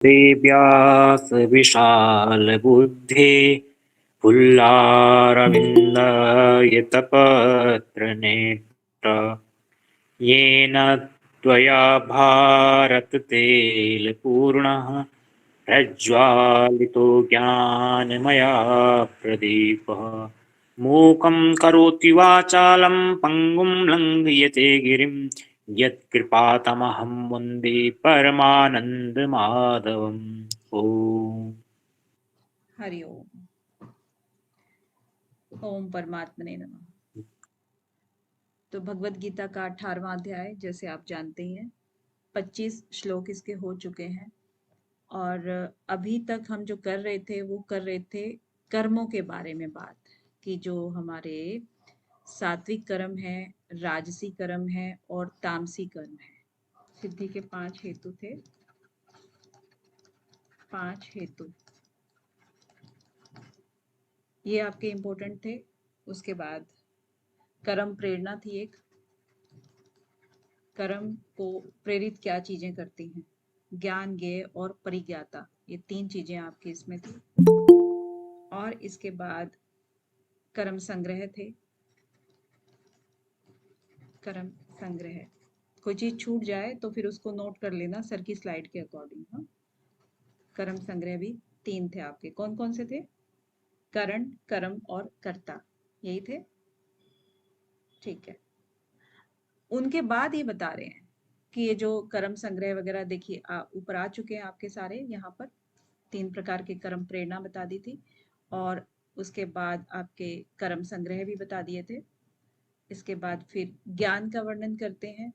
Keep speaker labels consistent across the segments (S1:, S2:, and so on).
S1: व्यास विशाल बुद्धि पुल्लारविन्दायतपत्र नेत्र येन त्वया भारततेलपूर्णः प्रज्वालितो ज्ञानमया प्रदीपः मूकं करोति वाचालं पङ्गुं लङ्घयते गिरिं यत्कृपातमहं वन्दे परमानन्दमाधवम्। ओम।
S2: हरि ओम। ओम परमात्मने नमः। तो भगवत गीता का 18वां अध्याय, जैसे आप जानते हैं, 25 श्लोक इसके हो चुके हैं। और अभी तक हम जो कर रहे थे वो कर रहे थे कर्मों के बारे में बात, कि जो हमारे सात्विक कर्म है, राजसी कर्म है और तामसी कर्म है। सिद्धि के 5 हेतु थे, 5 हेतु ये आपके इम्पोर्टेंट थे। उसके बाद कर्म प्रेरणा थी एक, कर्म को प्रेरित क्या चीजें करती हैं, ज्ञान, ज्ञेय और परिज्ञाता, ये 3 चीजें आपकी इसमें थी। और इसके बाद कर्म संग्रह थे, कर्म संग्रह, कोई चीज छूट जाए तो फिर उसको नोट कर लेना सर की स्लाइड के अकॉर्डिंग। हाँ, कर्म संग्रह भी 3 थे आपके। कौन कौन से थे? करण, कर्म और कर्ता, यही थे। ठीक है। उनके बाद ये बता रहे हैं कि ये जो कर्म संग्रह वगैरह, देखिए ऊपर आ चुके हैं आपके सारे। यहाँ पर 3 प्रकार के कर्म प्रेरणा बता दी थी, और उसके बाद आपके कर्म संग्रह भी बता दिए थे। इसके बाद फिर ज्ञान का वर्णन करते हैं,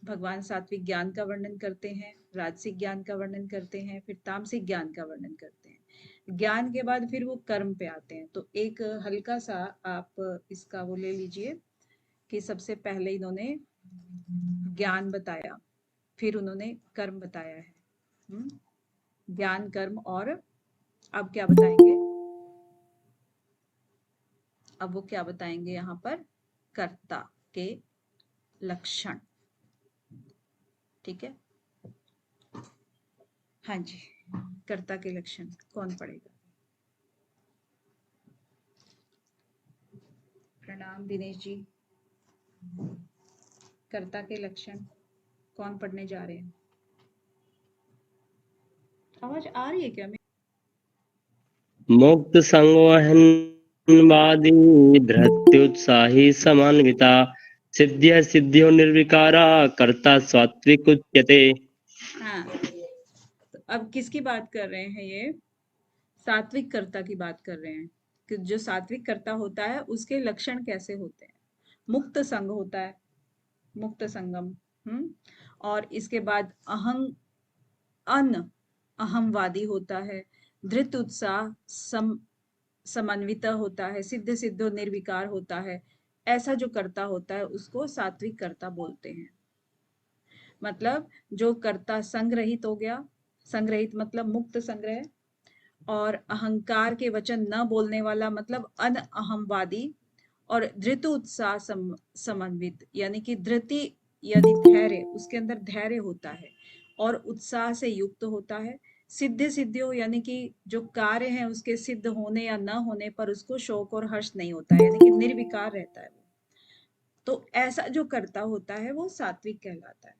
S2: भगवान सात्विक ज्ञान का वर्णन करते हैं, राजसिक ज्ञान का वर्णन करते हैं, फिर तामसिक ज्ञान का वर्णन करते हैं। ज्ञान के बाद फिर वो कर्म पे आते हैं। तो एक हल्का सा आप इसका वो ले लीजिए कि सबसे पहले इन्होंने ज्ञान बताया, फिर उन्होंने कर्म बताया है। ज्ञान, कर्म, और अब क्या बताएंगे? अब वो क्या बताएंगे यहाँ पर? कर्ता के लक्षण। ठीक है। हाँ जी, कर्ता के लक्षण कौन पढ़ेगा? प्रणाम दिनेश जी। कर्ता के लक्षण कौन पढ़ने जा रहे हैं? आवाज आ रही है क्या?
S3: मुक्त संवहनवादी धृत्युत्साही समान्विता सिद्ध्य सिद्ध्यो निर्विकारा कर्ता सात्विक उच्यते।
S2: हाँ, तो अब किसकी बात कर रहे हैं? ये सात्विक कर्ता की बात कर रहे हैं कि जो सात्विक कर्ता होता है उसके लक्षण कैसे होते हैं। मुक्त संग होता है, मुक्त संगम। और इसके बाद अहमवादी होता है, धृत उत्साह समन्वित होता है, सिद्ध सिद्धो निर्विकार होता है। ऐसा जो कर्ता होता है उसको सात्विक कर्ता बोलते हैं। मतलब जो कर्ता संग्रहित हो गया, संग्रहित मतलब मुक्त संग्रह, और अहंकार के वचन न बोलने वाला मतलब अनअहमवादी, और धृत उत्साह समन्वित, यानी कि धृति यानी धैर्य, उसके अंदर धैर्य होता है और उत्साह से युक्त होता है। सिद्ध सिद्धियों यानी कि जो कार्य है उसके सिद्ध होने या न होने पर उसको शोक और हर्ष नहीं होता है, यानी कि निर्विकार रहता है वो। तो ऐसा जो कर्ता होता है वो सात्विक कहलाता है।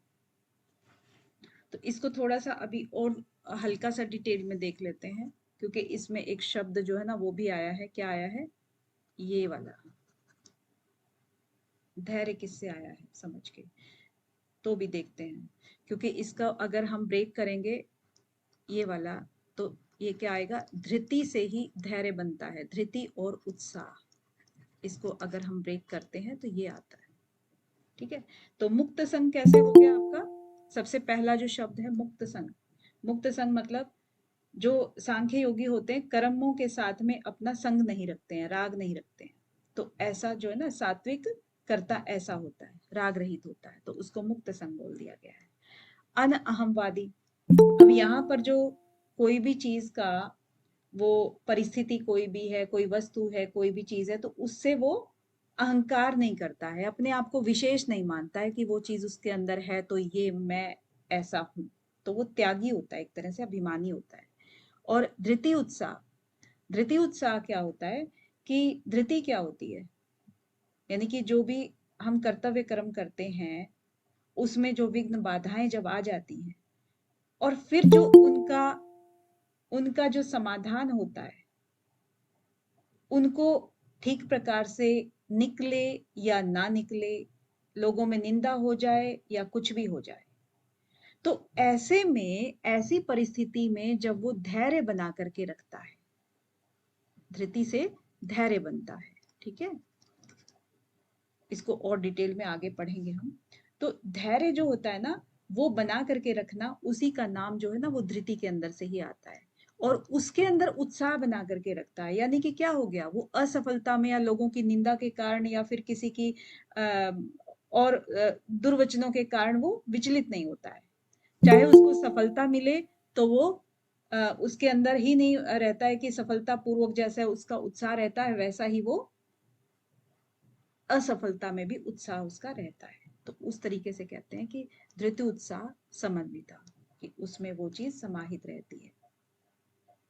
S2: तो इसको थोड़ा सा अभी और हल्का सा डिटेल में देख लेते हैं, क्योंकि इसमें एक शब्द जो है ना वो भी आया है। क्या आया है? ये वाला धैर्य किससे आया है समझ के तो भी देखते हैं, क्योंकि इसका अगर हम ब्रेक करेंगे ये वाला, तो ये क्या आएगा? धृति से ही धैर्य बनता है, धृति और उत्साह। इसको अगर हम ब्रेक करते हैं तो ये आता है। ठीक है। तो मुक्त संग कैसे हो गया आपका? सबसे पहला जो शब्द है मुक्त संग। मुक्त संग मतलब जो सांख्य योगी होते हैं कर्मों के साथ में अपना संग नहीं रखते हैं, राग नहीं रखते हैं। तो ऐसा जो है ना सात्विक कर्ता ऐसा होता है, राग रहित होता है, तो उसको मुक्त संग बोल दिया गया है। अनअहमवादी, अब यहाँ पर जो कोई भी चीज का वो परिस्थिति कोई भी है, कोई वस्तु है, कोई भी चीज है, तो उससे वो अहंकार नहीं करता है, अपने आप को विशेष नहीं मानता है कि वो चीज उसके अंदर है तो ये मैं ऐसा हूं। तो वो त्यागी होता है, एक तरह से अभिमानी होता है। और धृति उत्साह क्या होता है कि धृति क्या होती है, यानी कि जो भी हम कर्तव्य कर्म करते हैं उसमें जो विघ्न बाधाएं जब आ जाती हैं और फिर जो उनका जो समाधान होता है, उनको ठीक प्रकार से निकले या ना निकले, लोगों में निंदा हो जाए या कुछ भी हो जाए, तो ऐसे में, ऐसी परिस्थिति में जब वो धैर्य बना करके रखता है, धृति से धैर्य बनता है। ठीक है, इसको और डिटेल में आगे पढ़ेंगे हम। तो धैर्य जो होता है ना, वो बना करके रखना, उसी का नाम जो है ना वो धृति के अंदर से ही आता है। और उसके अंदर उत्साह बना करके रखता है, यानी कि क्या हो गया, वो असफलता में या लोगों की निंदा के कारण या फिर किसी की दुर्वचनों के कारण वो विचलित नहीं होता है। चाहे उसको सफलता मिले तो वो उसके अंदर ही नहीं रहता है कि सफलता पूर्वक जैसा उसका उत्साह रहता है वैसा ही वो असफलता में भी उत्साह उसका रहता है। तो उस तरीके से कहते हैं कि धृति उत्साह समन्विता, कि उसमें वो चीज समाहित रहती है,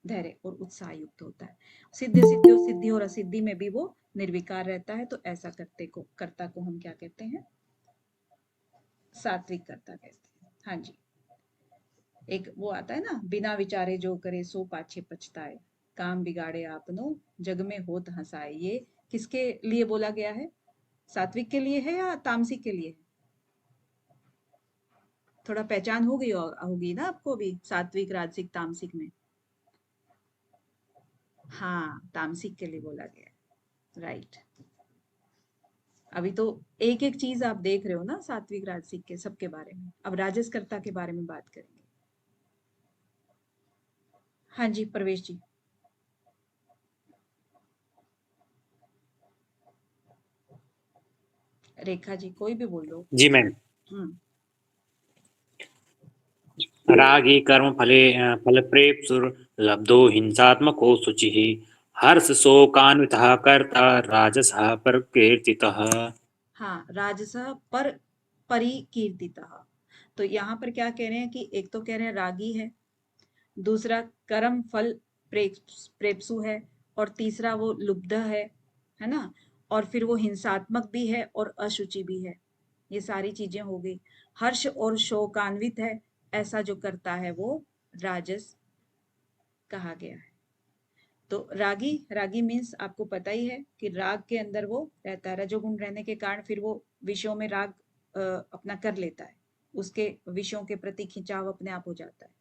S2: धैर्य और उत्साह युक्त होता है। सिद्धि और असिद्धि में भी वो निर्विकार रहता है। तो ऐसा कर्ता को हम क्या कहते हैं, सात्विक कर्ता कहते हैं। हाँ जी, एक वो आता है ना, बिना विचारे जो करे सो पाछे पछताए, काम बिगाड़े आपनो जग में होत हंसाए। ये किसके लिए बोला गया है, सात्विक के लिए है या तामसिक के लिए? थोड़ा पहचान हो गई होगी ना आपको भी, सात्विक राजसिक तामसिक में। हाँ, तामसिक के लिए बोला गया है, राइट। अभी तो एक एक चीज आप देख रहे हो ना, सात्विक राजसिक के सबके बारे में। अब राजसकर्ता के बारे में बात करेंगे। हाँ जी प्रवेश जी। रेखा जी, कोई भी बोल लो।
S1: जी मैम।
S2: हम्म,
S1: रागी कर्म फले फलप्रेप्सुर्लब्धो हिंसात्मको शुचिः हर्ष शोकान्वितः कर्ता राजसः प्रकीर्तितः।
S2: हाँ, राजसः पर परिकीर्तितः। तो यहाँ पर क्या कह रहे हैं कि एक तो कह रहे हैं रागी है, दूसरा कर्म फल प्रेप्सु है, और तीसरा वो लुब्ध है ना, और फिर वो हिंसात्मक भी है और अशुचि भी है। ये सारी चीजें हो गई। हर्ष और शोकान्वित है, ऐसा जो करता है वो राजस कहा गया है। तो रागी मीन्स आपको पता ही है कि राग के अंदर वो रहता है, रजोगुण रहने के कारण फिर वो विषयों में राग अपना कर लेता है, उसके विषयों के प्रति खिंचाव अपने आप हो जाता है।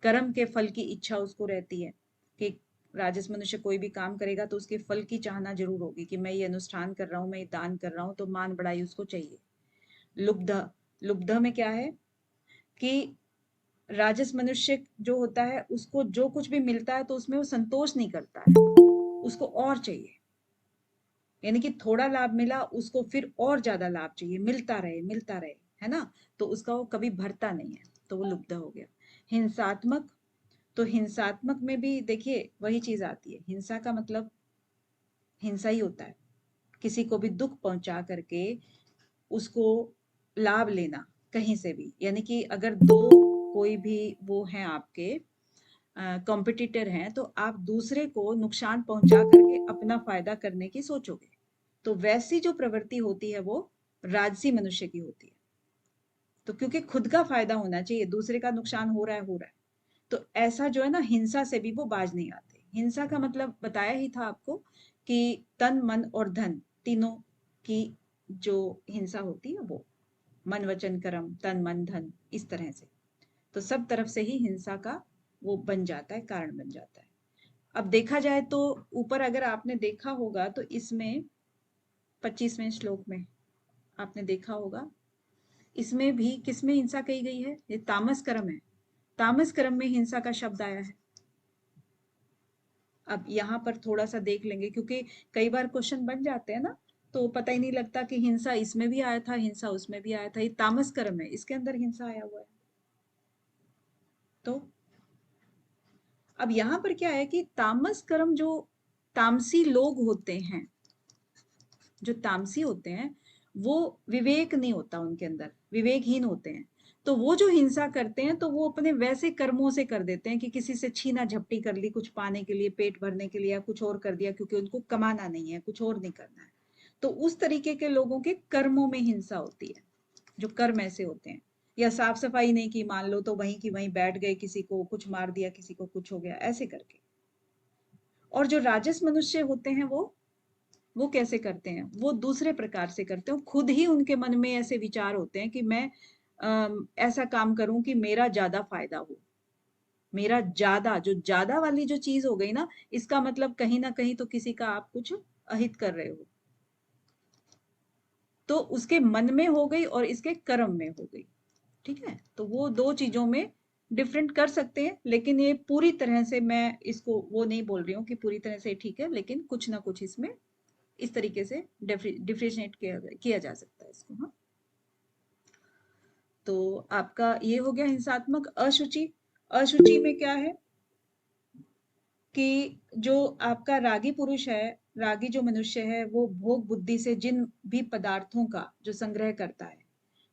S2: कर्म के फल की इच्छा उसको रहती है कि राजस मनुष्य कोई भी काम करेगा तो उसके फल की चाहना जरूर होगी कि मैं ये अनुष्ठान कर रहा हूँ, मैं ये दान कर रहा हूँ, तो मान बढ़ाई उसको चाहिए। लुब्ध में क्या है कि राजस मनुष्य जो होता है उसको जो कुछ भी मिलता है तो उसमें वो संतोष नहीं करता है, उसको और चाहिए। यानी कि थोड़ा लाभ मिला, उसको फिर और ज्यादा लाभ चाहिए, मिलता रहे, है ना। तो उसका वो कभी भरता नहीं है, तो वो लुब्ध हो गया। हिंसात्मक, तो हिंसात्मक में भी देखिए वही चीज आती है। हिंसा का मतलब हिंसा ही होता है, किसी को भी दुख पहुंचा करके उसको लाभ लेना कहीं से भी। यानी कि अगर दो कोई भी वो हैं आपके कॉम्पिटिटर हैं, तो आप दूसरे को नुकसान पहुंचा करके अपना फायदा करने की सोचोगे, तो वैसी जो प्रवृत्ति होती है वो राजसी मनुष्य की होती है। तो क्योंकि खुद का फायदा होना चाहिए, दूसरे का नुकसान हो रहा है, तो ऐसा जो है ना, हिंसा से भी वो बाज नहीं आते। हिंसा का मतलब बताया ही था आपको कि तन मन और धन तीनों की जो हिंसा होती है वो मन वचन कर्म, तन मन धन, इस तरह से। तो सब तरफ से ही हिंसा का वो बन जाता है, कारण बन जाता है। अब देखा जाए तो ऊपर अगर आपने देखा होगा तो इसमें 25वें श्लोक में आपने देखा होगा, इसमें भी किसमें हिंसा कही गई है, ये तामस कर्म है। तामस कर्म में हिंसा का शब्द आया है। अब यहाँ पर थोड़ा सा देख लेंगे, क्योंकि कई बार क्वेश्चन बन जाते हैं ना, तो पता ही नहीं लगता कि हिंसा इसमें भी आया था, हिंसा उसमें भी आया था। ये तामस कर्म है, इसके अंदर हिंसा आया हुआ है। तो अब यहाँ पर क्या है कि तामस कर्म, जो तामसी लोग होते हैं, जो तामसी होते हैं, वो विवेक नहीं होता उनके अंदर, विवेकहीन होते हैं। तो तो वो जो हिंसा करते हैं तो वो अपने वैसे कर्मों से कर देते हैं कि किसी से छीना झपटी कर ली कुछ पाने के लिए, पेट भरने के लिए, या कुछ और कर दिया क्योंकि उनको कमाना नहीं है, कुछ और नहीं करना है। तो उस तरीके के लोगों के कर्मों में हिंसा होती है, जो कर्म ऐसे होते हैं। या साफ सफाई नहीं की मान लो तो वहीं की वहीं बैठ गए, किसी को कुछ मार दिया, किसी को कुछ हो गया, ऐसे करके। और जो राजस मनुष्य होते हैं वो कैसे करते हैं? वो दूसरे प्रकार से करते हैं। खुद ही उनके मन में ऐसे विचार होते हैं कि मैं ऐसा काम करूं कि मेरा ज्यादा फायदा हो। मेरा ज्यादा, जो ज्यादा वाली जो चीज हो गई ना, इसका मतलब कहीं ना कहीं तो किसी का आप कुछ अहित कर रहे हो, तो उसके मन में हो गई और इसके कर्म में हो गई। ठीक है, तो वो दो चीजों में डिफरेंट कर सकते हैं, लेकिन ये पूरी तरह से मैं इसको वो नहीं बोल रही हूँ कि पूरी तरह से ठीक है, लेकिन कुछ ना कुछ इसमें इस तरीके से डिफरेंशिएट किया जा सकता है इसको। हाँ, तो आपका ये हो गया हिंसात्मक। अशुचि, अशुचि में क्या है कि जो आपका रागी पुरुष है, रागी जो मनुष्य है, वो भोग बुद्धि से जिन भी पदार्थों का जो संग्रह करता है,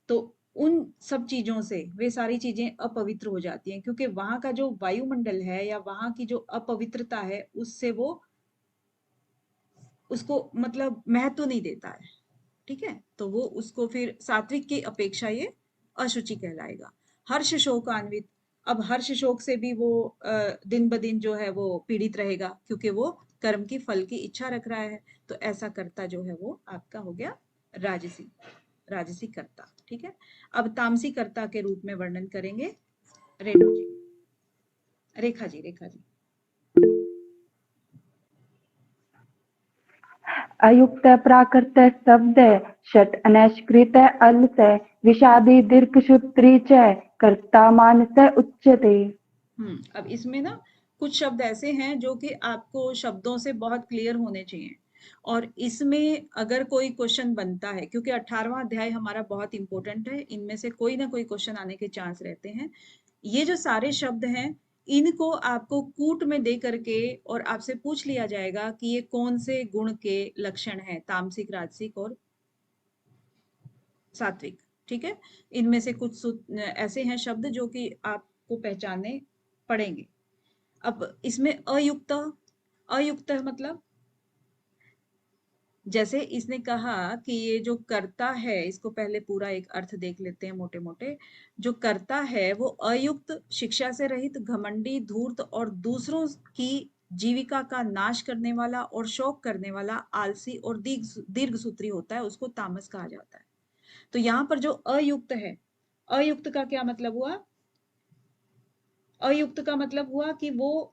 S2: तो उन सब चीजों से वे सारी चीजें अपवित्र हो जाती हैं, क्योंकि वहां का जो वायुमंडल है या वहां की जो अपवित्रता है, उससे वो उसको मतलब महत्व नहीं देता है। ठीक है, तो वो उसको फिर सात्विक की अपेक्षा ये अशुचि कहलाएगा। हर्ष शोकान्वित, अब हर्ष शोक से भी वो दिन ब दिन जो है वो पीड़ित रहेगा, क्योंकि वो कर्म की फल की इच्छा रख रहा है। तो ऐसा कर्ता जो है वो आपका हो गया राजसी, राजसी कर्ता। ठीक है, अब तामसी कर्ता के रूप में वर्णन करेंगे रेणु जी, रेखा जी, रेखा जी।
S4: अयुक्त प्राकृत शब्द षट अनैष्कृत अलस विषादी दीर्घसूत्री च कर्ता मानस उच्यते।
S2: अब इसमें ना कुछ शब्द ऐसे हैं जो कि आपको शब्दों से बहुत क्लियर होने चाहिए, और इसमें अगर कोई क्वेश्चन बनता है, क्योंकि 18वां अध्याय हमारा बहुत इंपॉर्टेंट है, इनमें से कोई ना कोई क्वेश्चन आने के चांस रहते हैं। ये जो सारे शब्द हैं, इनको आपको कूट में दे करके और आपसे पूछ लिया जाएगा कि ये कौन से गुण के लक्षण हैं, तामसिक, राजसिक और सात्विक। ठीक है, इनमें से कुछ ऐसे हैं शब्द जो कि आपको पहचानने पड़ेंगे। अब इसमें अयुक्त, अयुक्त मतलब जैसे इसने कहा कि ये जो कर्ता है, इसको पहले पूरा एक अर्थ देख लेते हैं मोटे मोटे। जो कर्ता है वो अयुक्त, शिक्षा से रहित, घमंडी, धूर्त और दूसरों की जीविका का नाश करने वाला और शोक करने वाला, आलसी और दीर्घ सूत्री होता है, उसको तामस कहा जाता है। तो यहाँ पर जो अयुक्त है, अयुक्त का क्या मतलब हुआ? अयुक्त का मतलब हुआ कि वो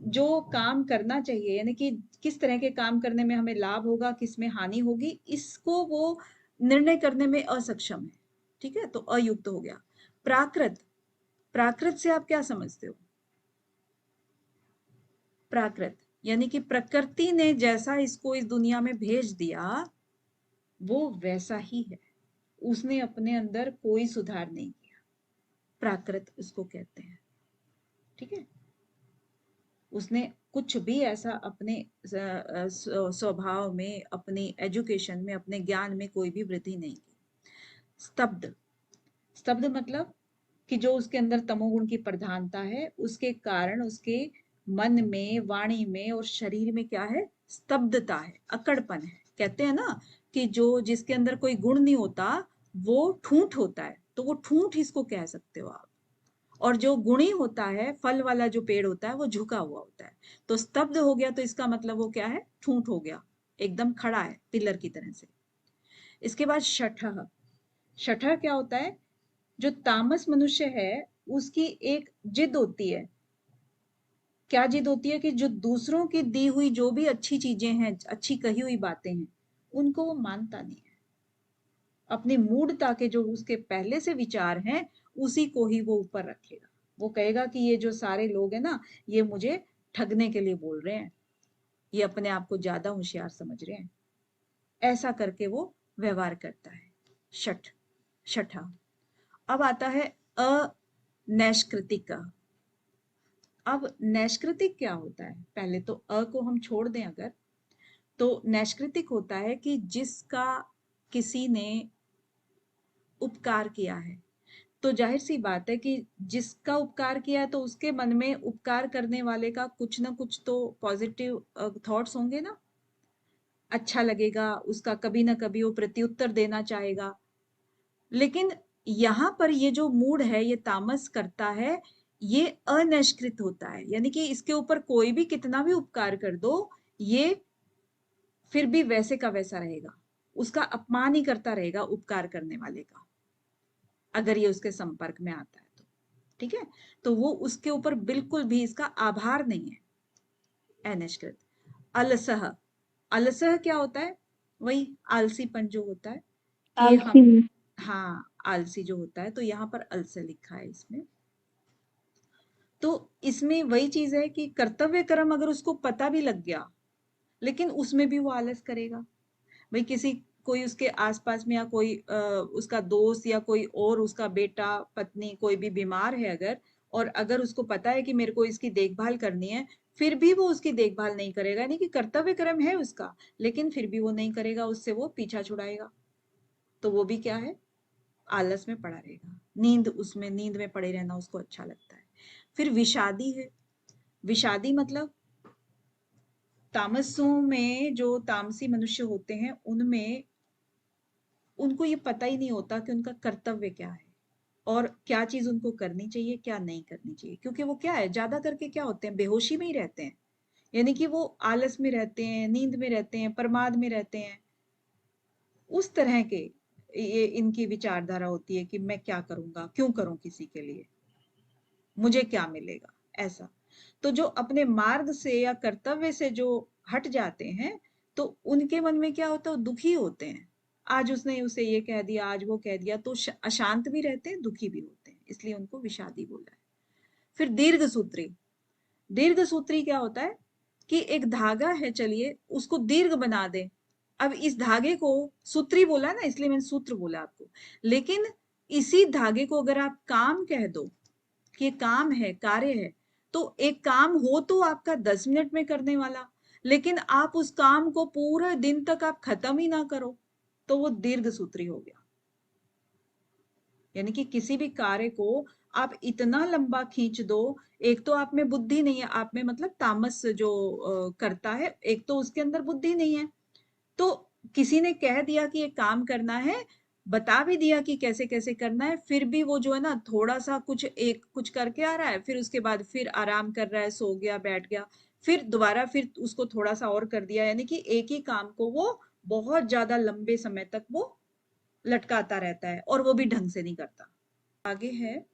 S2: जो काम करना चाहिए, यानी कि किस तरह के काम करने में हमें लाभ होगा, किस में हानि होगी, इसको वो निर्णय करने में असक्षम है। ठीक है, तो अयुक्त हो गया। प्राकृत, प्राकृत से आप क्या समझते हो? प्राकृत यानी कि प्रकृति ने जैसा इसको इस दुनिया में भेज दिया वो वैसा ही है, उसने अपने अंदर कोई सुधार नहीं किया, प्राकृत उसको कहते हैं। ठीक है, उसने कुछ भी ऐसा अपने स्वभाव में, अपनी एजुकेशन में, अपने ज्ञान में कोई भी वृद्धि नहीं की। स्तब्ध, स्तब्ध मतलब कि जो उसके अंदर तमोगुण की प्रधानता है, उसके कारण उसके मन में, वाणी में और शरीर में क्या है? स्तब्धता है, अकड़पन है। कहते हैं ना कि जो जिसके अंदर कोई गुण नहीं होता वो ठूंठ होता है, तो वो ठूंठ इसको कह सकते हो आप। और जो गुणी होता है, फल वाला जो पेड़ होता है, वो झुका हुआ होता है। तो स्तब्ध हो गया तो इसका मतलब वो क्या है? ठूंठ हो गया, एकदम खड़ा है पिलर की तरह से। इसके बाद शठः, शठः क्या होता है? जो तामस मनुष्य है उसकी एक जिद होती है। क्या जिद होती है? कि जो दूसरों की दी हुई जो भी अच्छी चीजें हैं, अच्छी कही हुई बातें हैं, उनको वो मानता नहीं है। अपनी मूढ़ता के जो उसके पहले से विचार हैं उसी को ही वो ऊपर रखेगा। वो कहेगा कि ये जो सारे लोग हैं ना, ये मुझे ठगने के लिए बोल रहे हैं, ये अपने आप को ज्यादा होशियार समझ रहे हैं, ऐसा करके वो व्यवहार करता है। शठ, शठा। अब आता है अनैष्कृतिक का। अब नैष्कृतिक क्या होता है? पहले तो अ को हम छोड़ दें अगर, तो नैष्कृतिक होता है कि जिसका किसी ने उपकार किया है, तो जाहिर सी बात है कि जिसका उपकार किया है तो उसके मन में उपकार करने वाले का कुछ ना कुछ तो पॉजिटिव थॉट्स होंगे ना, अच्छा लगेगा उसका, कभी ना कभी वो प्रत्युत्तर देना चाहेगा। लेकिन यहाँ पर ये जो मूड है, ये तामस करता है, ये अनिष्कृत होता है, यानी कि इसके ऊपर कोई भी कितना भी उपकार कर दो, ये फिर भी वैसे का वैसा रहेगा, उसका अपमान ही करता रहेगा उपकार करने वाले का, अगर ये उसके संपर्क में आता है तो। ठीक है, तो वो उसके ऊपर बिल्कुल भी इसका आभार नहीं है, अनिष्कृत। अलसह, अलसह क्या होता है? वही आलसीपन जो होता है कि
S4: आलसी।
S2: हम, हाँ आलसी जो होता है, तो यहाँ पर अल से लिखा है इसमें। तो इसमें वही चीज है कि कर्तव्य कर्म अगर उसको पता भी लग गया, लेकिन उसमें भी वो आलस करेगा। भाई किसी, कोई उसके आसपास में या कोई उसका दोस्त या कोई और उसका बेटा पत्नी कोई भी बीमार है अगर, और अगर उसको पता है कि मेरे को इसकी देखभाल करनी है, फिर भी वो उसकी देखभाल नहीं करेगा, यानी कि कर्तव्य कर्म है उसका, लेकिन फिर भी वो नहीं करेगा, उससे वो पीछा छुड़ाएगा, तो वो भी क्या है? आलस में पड़ा रहेगा। नींद, उसमें नींद में पड़े रहना उसको अच्छा लगता है। फिर विषादी है। विषादी मतलब तामसों में जो तामसी मनुष्य होते हैं, उनमें उनको ये पता ही नहीं होता कि उनका कर्तव्य क्या है और क्या चीज उनको करनी चाहिए, क्या नहीं करनी चाहिए, क्योंकि वो क्या है, ज्यादा करके क्या होते हैं, बेहोशी में ही रहते हैं, यानी कि वो आलस में रहते हैं, नींद में रहते हैं, प्रमाद में रहते हैं, उस तरह के ये इनकी विचारधारा होती है कि मैं क्या करूंगा, क्यों करूं किसी के लिए, मुझे क्या मिलेगा, ऐसा। तो जो अपने मार्ग से या कर्तव्य से जो हट जाते हैं, तो उनके मन में क्या होता है, दुखी होते हैं। आज उसने उसे ये कह दिया, आज वो कह दिया, तो अशांत भी रहते हैं, दुखी भी होते हैं, इसलिए उनको विषादी बोला है। फिर दीर्घ सूत्री। दीर्घ सूत्री क्या होता है कि एक धागा है, चलिए उसको दीर्घ बना दे। अब इस धागे को, सूत्री बोला ना इसलिए मैंने सूत्र बोला आपको, लेकिन इसी धागे को अगर आप काम कह दो कि काम है, कार्य है, तो एक काम हो तो आपका 10 मिनट में करने वाला, लेकिन आप उस काम को पूरे दिन तक आप खत्म ही ना करो, तो वो दीर्घ सूत्री हो गया। यानी कि किसी भी कार्य को आप इतना लंबा खींच दो, एक तो आप में बुद्धि नहीं है, आप में मतलब तामस जो करता है, एक तो उसके अंदर बुद्धि नहीं है, तो किसी ने कह दिया कि ये काम करना है, बता भी दिया कि कैसे कैसे करना है, फिर भी वो जो है ना थोड़ा सा कुछ करके आ रहा है, फिर उसके बाद फिर आराम कर रहा है, सो गया, बैठ गया, फिर दोबारा फिर उसको थोड़ा सा और कर दिया, यानी कि एक ही काम को वो बहुत ज्यादा लंबे समय तक वो लटकाता रहता है और वो भी ढंग से नहीं करता। आगे है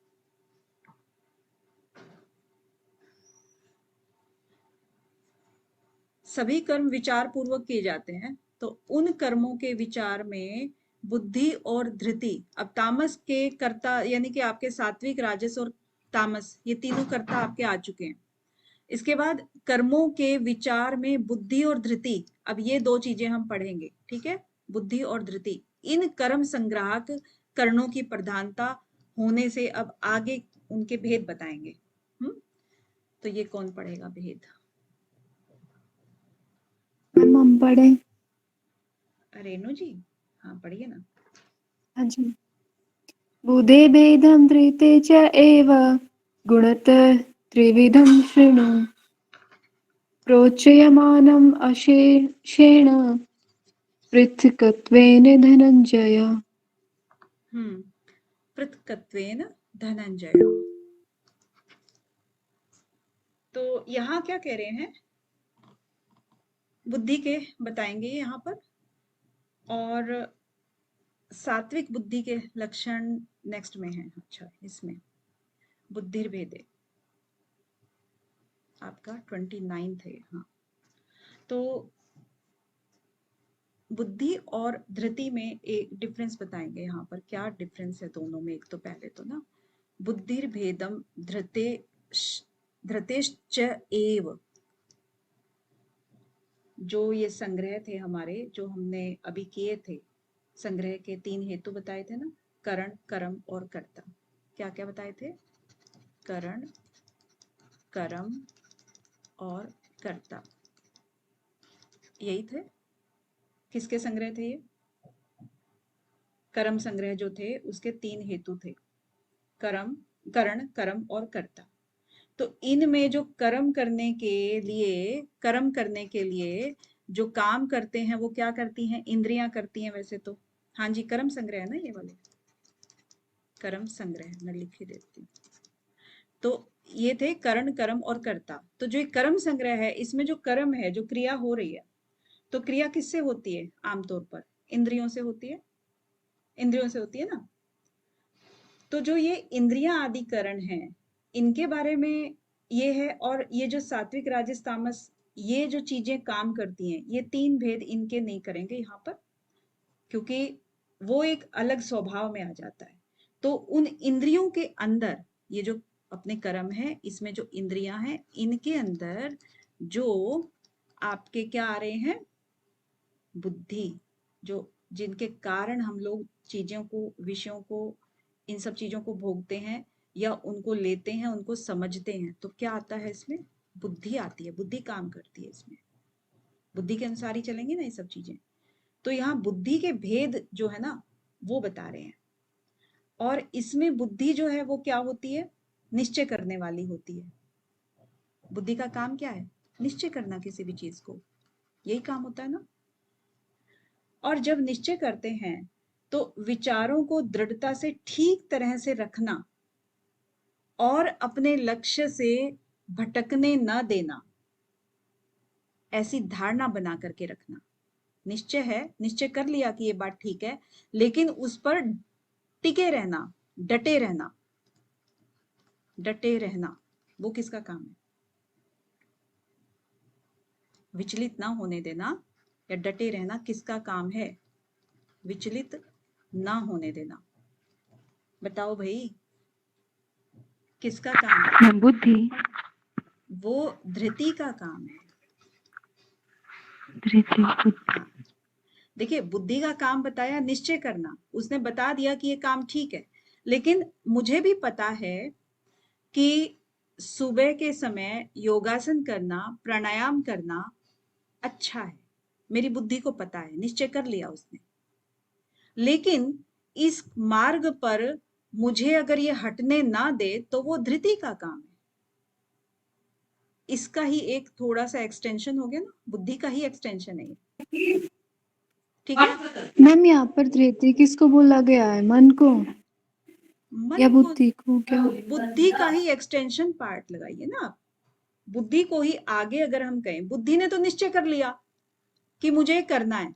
S2: सभी कर्म विचार पूर्वक किए जाते हैं, तो उन कर्मों के विचार में बुद्धि और धृति, अब तामस के कर्ता यानी कि आपके सात्विक, राजस और तामस, ये तीनों कर्ता आपके आ चुके हैं। इसके बाद कर्मों के विचार में बुद्धि और धृति, अब ये दो चीजें हम पढ़ेंगे, ठीक है, बुद्धि और धृति, इन कर्म संग्राहक कर्णों की प्रधानता होने से अब आगे उनके भेद बताएंगे। तो ये कौन पढ़ेगा भेद?
S5: हम पढ़े।
S2: रेणु जी, हाँ पढ़िए ना।
S5: हाँ जी। बुधे भेदं धृते च एव गुणतः त्रिविधं शृणु प्रोच्यमानम् अशेषेण पृथक्त्वेन धनञ्जय।
S2: पृथक्त्वेन धनंजय। तो यहाँ क्या कह रहे हैं, बुद्धि के बताएंगे यहाँ पर, और सात्विक बुद्धि के लक्षण नेक्स्ट में है। अच्छा, इसमें बुद्धिर्भेदे आपका 29 है। हाँ, तो बुद्धि और धृति में एक डिफरेंस बताएंगे यहाँ पर, क्या डिफरेंस है दोनों में। एक तो पहले तो ना, बुद्धिर्भेदम धृतेश्च एव, जो ये संग्रह थे हमारे, जो हमने अभी किए थे, संग्रह के 3 हेतु बताए थे ना, करण, कर्म और कर्ता। क्या क्या बताए थे? करण, कर्म और कर्ता, यही थे। किसके संग्रह थे ये? कर्म संग्रह जो थे उसके 3 हेतु थे, कर्म, करण, कर्म और कर्ता। तो इनमें जो कर्म करने के लिए जो काम करते हैं वो क्या करती हैं? इंद्रियां करती हैं वैसे तो। हाँ जी, कर्म संग्रह है ना ये वाले, कर्म संग्रह मैं लिख ही देती हूँ। तो ये थे करण, कर्म और कर्ता। तो जो कर्म संग्रह है, इसमें जो कर्म है, जो क्रिया हो रही है, तो क्रिया किससे होती है? आमतौर पर इंद्रियों से होती है, इंद्रियों से होती है ना। तो जो ये इंद्रियां आदि करण हैं, इनके बारे में ये है। और ये जो सात्विक, राजस, तामस, ये जो चीजें काम करती हैं, ये तीन भेद इनके नहीं करेंगे यहाँ पर, क्योंकि वो एक अलग स्वभाव में आ जाता है। तो उन इंद्रियों के अंदर ये जो अपने कर्म है, इसमें जो इंद्रियां हैं, इनके अंदर जो आपके क्या आ रहे हैं? बुद्धि, जो जिनके कारण हम लोग चीजों को, विषयों को, इन सब चीजों को भोगते हैं या उनको लेते हैं, उनको समझते हैं, तो क्या आता है इसमें? बुद्धि आती है, बुद्धि काम करती है इसमें। बुद्धि के अनुसार ही चलेंगी ना ये सब चीजें। तो यहाँ बुद्धि के भेद जो है ना, वो बता रहे हैं। और इसमें बुद्धि जो है वो क्या होती है? निश्चय करने वाली होती है। बुद्धि का काम क्या है? निश्चय करना किसी भी चीज को, यही काम होता है ना। और जब निश्चय करते हैं तो विचारों को दृढ़ता से ठीक तरह से रखना और अपने लक्ष्य से भटकने न देना, ऐसी धारणा बना करके रखना। निश्चय है, निश्चय कर लिया कि ये बात ठीक है, लेकिन उस पर टिके रहना, डटे रहना। डटे रहना वो किसका काम है? विचलित ना होने देना या डटे रहना किसका काम है? विचलित ना होने देना। बताओ भाई, किसका काम है?
S4: बुद्धि,
S2: वो धृति का काम है।
S4: धृति, बुद्धि।
S2: हाँ, देखिए, बुद्धि का काम बताया निश्चय करना, उसने बता दिया कि ये काम ठीक है। लेकिन मुझे भी पता है कि सुबह के समय योगासन करना, प्राणायाम करना अच्छा है। मेरी बुद्धि को पता है, निश्चय कर लिया उसने। लेकिन इस मार्ग पर मुझे अगर ये हटने ना दे तो वो धृति का काम है। इसका ही एक थोड़ा सा एक्सटेंशन हो गया ना, बुद्धि का ही एक्सटेंशन है ये। ठीक है,
S5: मैम यहाँ पर धृति किसको बोला गया है? मन को
S2: मन
S5: या
S2: को,
S5: बुद्धि को? क्या
S2: बुद्धि का ही एक्सटेंशन पार्ट लगाइए ना आप। बुद्धि को ही आगे अगर हम कहें, बुद्धि ने तो निश्चय कर लिया कि मुझे करना है,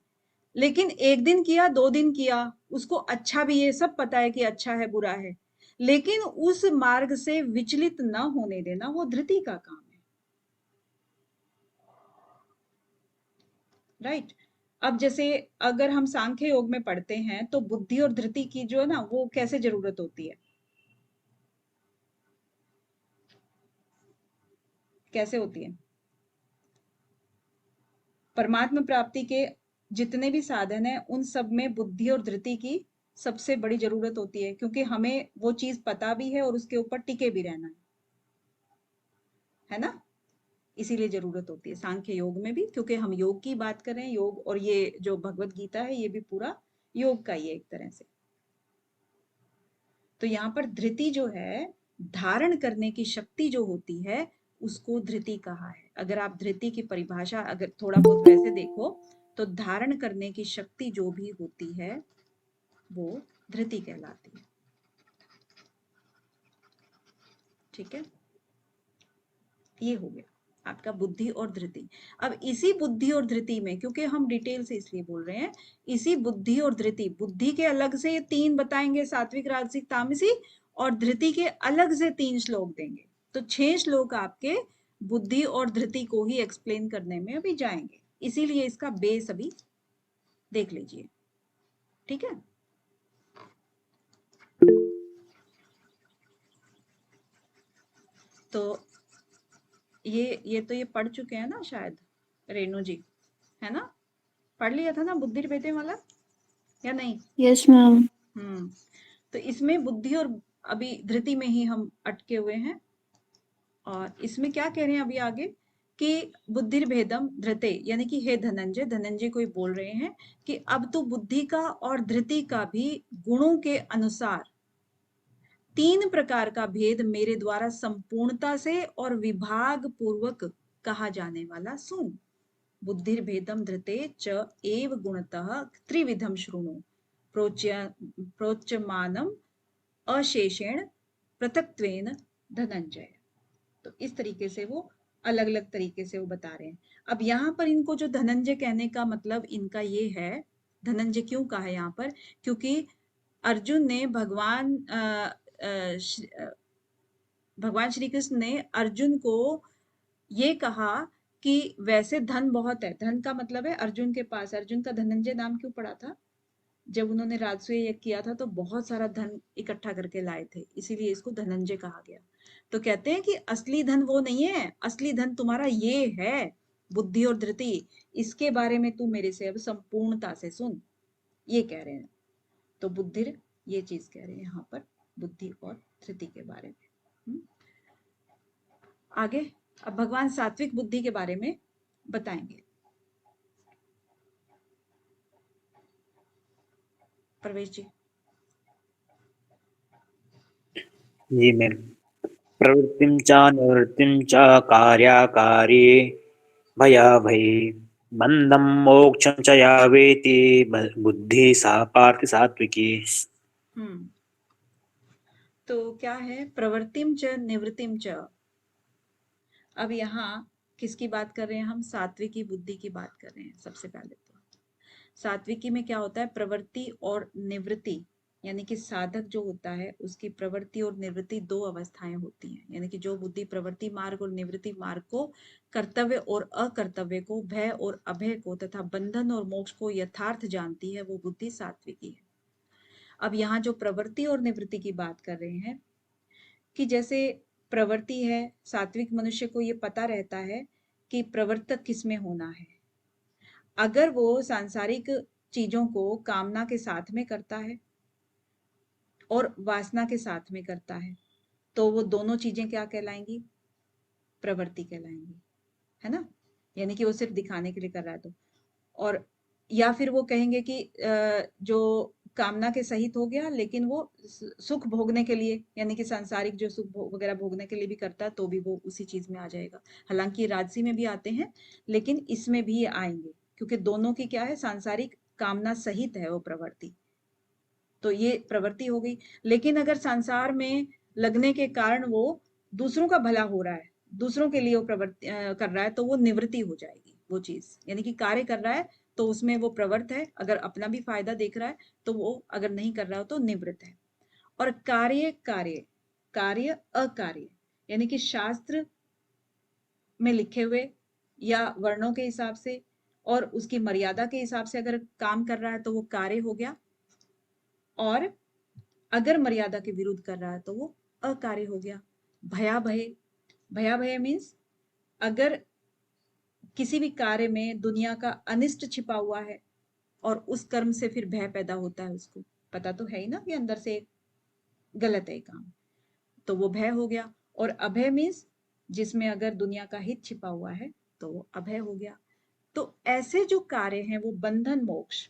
S2: लेकिन एक दिन किया, 2 दिन किया, उसको अच्छा भी ये सब पता है कि अच्छा है, बुरा है, लेकिन उस मार्ग से विचलित न होने देना, वो धृति का काम है। राइट। अब जैसे अगर हम सांख्य योग में पढ़ते हैं तो बुद्धि और धृति की जो है ना, वो कैसे जरूरत होती है? कैसे होती है? परमात्मा प्राप्ति के जितने भी साधन है, उन सब में बुद्धि और धृति की सबसे बड़ी जरूरत होती है, क्योंकि हमें वो चीज पता भी है और उसके ऊपर टिके भी रहना है ना। इसीलिए जरूरत होती है सांख्य योग में भी, क्योंकि हम योग की बात कर रहे हैं। योग और ये जो भगवत गीता है, ये भी पूरा योग का ही है एक तरह से। तो यहाँ पर धृति जो है, धारण करने की शक्ति जो होती है, उसको धृति कहा है। अगर आप धृति की परिभाषा अगर थोड़ा बहुत वैसे देखो, तो धारण करने की शक्ति जो भी होती है वो धृति कहलाती है। ठीक है, ये हो गया आपका बुद्धि और धृति। अब इसी बुद्धि और धृति में, क्योंकि हम डिटेल से इसलिए बोल रहे हैं, इसी बुद्धि और धृति, बुद्धि के अलग से 3 बताएंगे, सात्विक, राजसिक, तामसी, और धृति के अलग से 3 श्लोक देंगे। तो 6 श्लोक आपके बुद्धि और धृति को ही एक्सप्लेन करने में अभी जाएंगे। इसीलिए इसका बेस अभी देख लीजिए। ठीक है, तो ये तो ये पढ़ चुके हैं ना शायद, रेणु जी, है ना? पढ़ लिया था ना बुद्धि भेदे वाला, या नहीं?
S5: Yes ma'am.
S2: तो इसमें बुद्धि और अभी धृति में ही हम अटके हुए हैं। और इसमें क्या कह रहे हैं अभी आगे कि बुद्धिर्भेदम धृते, यानी कि हे धनंजय, धनंजय को ही बोल रहे हैं कि अब तो बुद्धि का और धृति का भी गुणों के अनुसार तीन प्रकार का भेद मेरे द्वारा संपूर्णता से और विभाग पूर्वक कहा जाने वाला सुन। बुद्धिर्भेदम धृते च एव गुणतः त्रिविधम शृणु प्रोच्यमानम अशेषेण पृथक्त्वेन धनंजय। तो इस तरीके से वो अलग अलग तरीके से वो बता रहे हैं। अब यहाँ पर इनको जो धनंजय कहने का मतलब इनका ये है, धनंजय क्यों कहा है यहाँ पर, क्योंकि अर्जुन ने भगवान श्री कृष्ण ने अर्जुन को ये कहा कि वैसे धन बहुत है, धन का मतलब है अर्जुन के पास, अर्जुन का धनंजय नाम क्यों पड़ा था, जब उन्होंने राजसूय यज्ञ किया था तो बहुत सारा धन इकट्ठा करके लाए थे, इसीलिए इसको धनंजय कहा गया। तो कहते हैं कि असली धन वो नहीं है, असली धन तुम्हारा ये है बुद्धि और धृति, इसके बारे में तू मेरे से अब संपूर्णता से सुन, ये कह रहे हैं। तो बुद्धिर ये चीज कह रहे हैं यहाँ पर बुद्धि और धृति के बारे में। आगे अब भगवान सात्विक बुद्धि के बारे में बताएंगे। प्रवेश जी।
S1: जी मैम। प्रवृत्तिं च निवृत्तिं च कार्याकार्ये भयाभये बन्धं मोक्षं च या वेति बुद्धि सा पार्थ सात्विकी।
S2: तो क्या है प्रवृत्तिम च निवृत्तिम च। अब यहाँ किसकी बात कर रहे हैं हम, सात्विकी बुद्धि की बात कर रहे हैं। सबसे पहले तो सात्विकी में क्या होता है, प्रवृत्ति और निवृत्ति, यानी कि साधक जो होता है उसकी प्रवृत्ति और निवृत्ति दो अवस्थाएं होती हैं। यानी कि जो बुद्धि प्रवृत्ति मार्ग और निवृत्ति मार्ग को, कर्तव्य और अकर्तव्य को, भय और अभय को तथा बंधन और मोक्ष को यथार्थ जानती है, वो बुद्धि सात्विकी है। अब यहाँ जो प्रवृत्ति और निवृत्ति की बात कर रहे हैं कि जैसे प्रवृत्ति है, सात्विक मनुष्य को ये पता रहता है कि प्रवर्तक किसमें होना है। अगर वो सांसारिक चीजों को कामना के साथ में करता है और वासना के साथ में करता है तो वो दोनों चीजें क्या कहलाएंगी, प्रवृत्ति कहलाएंगी, है ना। यानी कि वो सिर्फ दिखाने के लिए कर रहा है तो, और या फिर वो कहेंगे कि जो कामना के सहित हो गया लेकिन वो सुख भोगने के लिए, यानी कि सांसारिक जो सुख वगैरह भोगने के लिए भी करता है तो भी वो उसी चीज में आ जाएगा। हालांकि राजसी में भी आते हैं लेकिन इसमें भी आएंगे, क्योंकि दोनों की क्या है, सांसारिक कामना सहित है वो प्रवृत्ति। तो ये प्रवृत्ति हो गई। लेकिन अगर संसार में लगने के कारण वो दूसरों का भला हो रहा है, दूसरों के लिए वो प्रवृत्ति कर रहा है तो वो निवृत्ति हो जाएगी वो चीज। यानी कि कार्य कर रहा है तो उसमें वो प्रवृत्त है, अगर अपना भी फायदा देख रहा है तो वो, अगर नहीं कर रहा हो तो निवृत्त है। और कार्य कार्य कार्य अकार्य, यानी कि शास्त्र में लिखे हुए या वर्णों के हिसाब से और उसकी मर्यादा के हिसाब से अगर काम कर रहा है तो वो कार्य हो गया, और अगर मर्यादा के विरुद्ध कर रहा है तो वो अकार्य हो गया। भयाभय, भयाभय मीन्स अगर किसी भी कार्य में दुनिया का अनिष्ट छिपा हुआ है और उस कर्म से फिर भय पैदा होता है, उसको पता तो है ही ना कि अंदर से गलत है काम, तो वो भय हो गया। और अभय मीन्स जिसमें अगर दुनिया का हित छिपा हुआ है तो वो अभय हो गया। तो ऐसे जो कार्य हैं वो बंधन मोक्ष,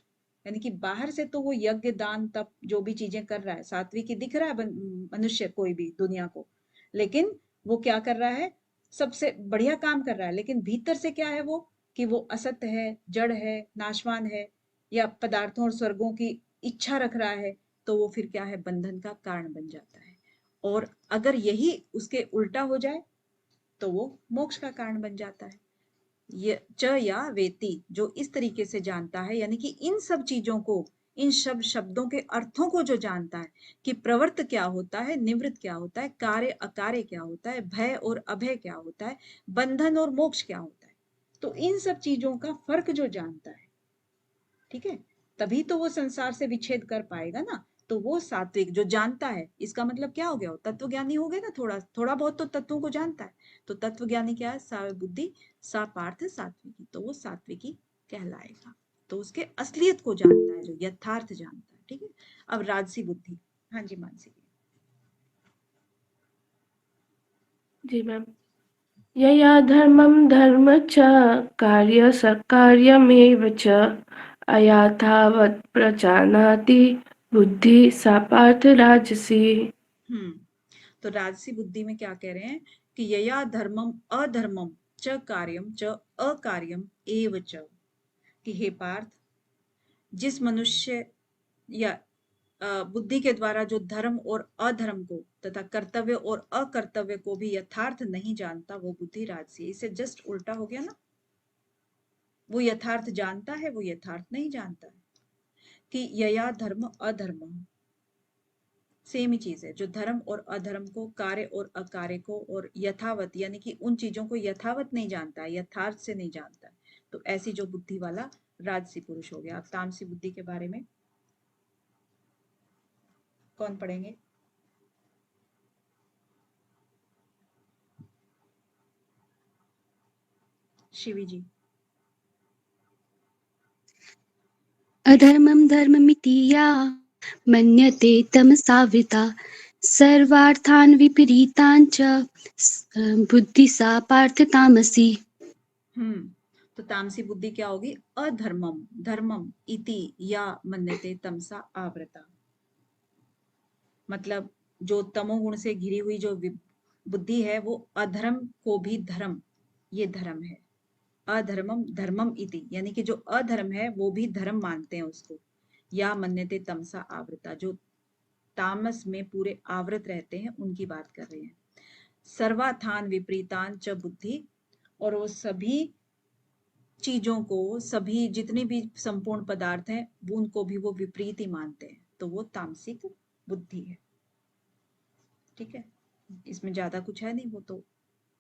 S2: यानी कि बाहर से तो वो यज्ञ दान तप जो भी चीजें कर रहा है, सात्विकी दिख रहा है मनुष्य कोई भी दुनिया को, लेकिन वो क्या कर रहा है, सबसे बढ़िया काम कर रहा है, लेकिन भीतर से क्या है वो, कि वो असत्य है, जड़ है, नाशवान है, या पदार्थों और स्वर्गों की इच्छा रख रहा है, तो वो फिर क्या है, बंधन का कारण बन जाता है। और अगर यही उसके उल्टा हो जाए तो वो मोक्ष का कारण बन जाता है। ये च या वेति जो इस तरीके से जानता है, यानी कि इन सब चीजों को, इन सब शब्दों के अर्थों को जो जानता है कि प्रवृत्त क्या होता है, निवृत्त क्या होता है, कार्य अकार्य क्या होता है, भय और अभय क्या होता है, बंधन और मोक्ष क्या होता है, तो इन सब चीजों का फर्क जो जानता है, ठीक है, तभी तो वो संसार से विच्छेद कर पाएगा ना। तो वो सात्विक जो जानता है, इसका मतलब क्या हो गया, वो तत्व ज्ञानी हो गया ना, थोड़ा थोड़ा बहुत तो तत्वों को जानता है। तो तत्व ज्ञानी क्या है, सा बुद्धि सा पार्थ सात्विकी, तो वो सात्विकी कहलाएगा। तो उसके असलियत को जानता है, जो यथार्थ जानता है, ठीक है। अब राजसी बुद्धि, हाँ जी मानसी
S6: जी मैम। यया धर्मं धर्म च कार्य सकार्यमेव च अयथावत् प्रजानाति बुद्धि सा पार्थ राजसी।
S2: तो राजसी बुद्धि में क्या कह रहे हैं कि यया धर्मम अधर्मम च कार्यम च अकार्यम एव च, कि हे पार्थ, जिस मनुष्य या बुद्धि के द्वारा जो धर्म और अधर्म को तथा कर्तव्य और अकर्तव्य को भी यथार्थ नहीं जानता, वो बुद्धि राजसी है। इससे जस्ट उल्टा हो गया ना, वो यथार्थ जानता है, वो यथार्थ नहीं जानता है। कि यया धर्म अधर्म सेम ही चीज है, जो धर्म और अधर्म को, कार्य और अकार्य को, और यथावत यानी कि उन चीजों को यथावत नहीं जानता है, यथार्थ से नहीं जानता है, तो ऐसी जो बुद्धि वाला राजसी पुरुष हो गया। अब तामसी बुद्धि के बारे में कौन पढ़ेंगे? शिवी जी।
S5: अधर्मं धर्ममिति या मन्यते तमसावृता सर्वार्थान् विपरीतान् च बुद्धि सा पार्थ तामसी।
S2: तो तामसी बुद्धि क्या होगी? अधर्मम धर्मम इति या मन्यते तमसा आवृता, मतलब जो तमोगुण से घिरी हुई जो बुद्धि है, वो अधर्म को भी धर्म, ये धर्म है। अधर्मम धर्मम इति, यानी कि जो अधर्म है वो भी धर्म मानते हैं उसको। या मन्यते तमसा आवृता, जो तामस में पूरे आवृत रहते हैं, उनकी बात कर रहे हैं। सर्वाथान विपरीतान च बुद्धि, और वो सभी चीजों को, सभी जितने भी संपूर्ण पदार्थ हैं, वो उनको भी वो विपरीत ही मानते हैं, तो वो तामसिक बुद्धि है। ठीक है, इसमें ज्यादा कुछ है नहीं, वो तो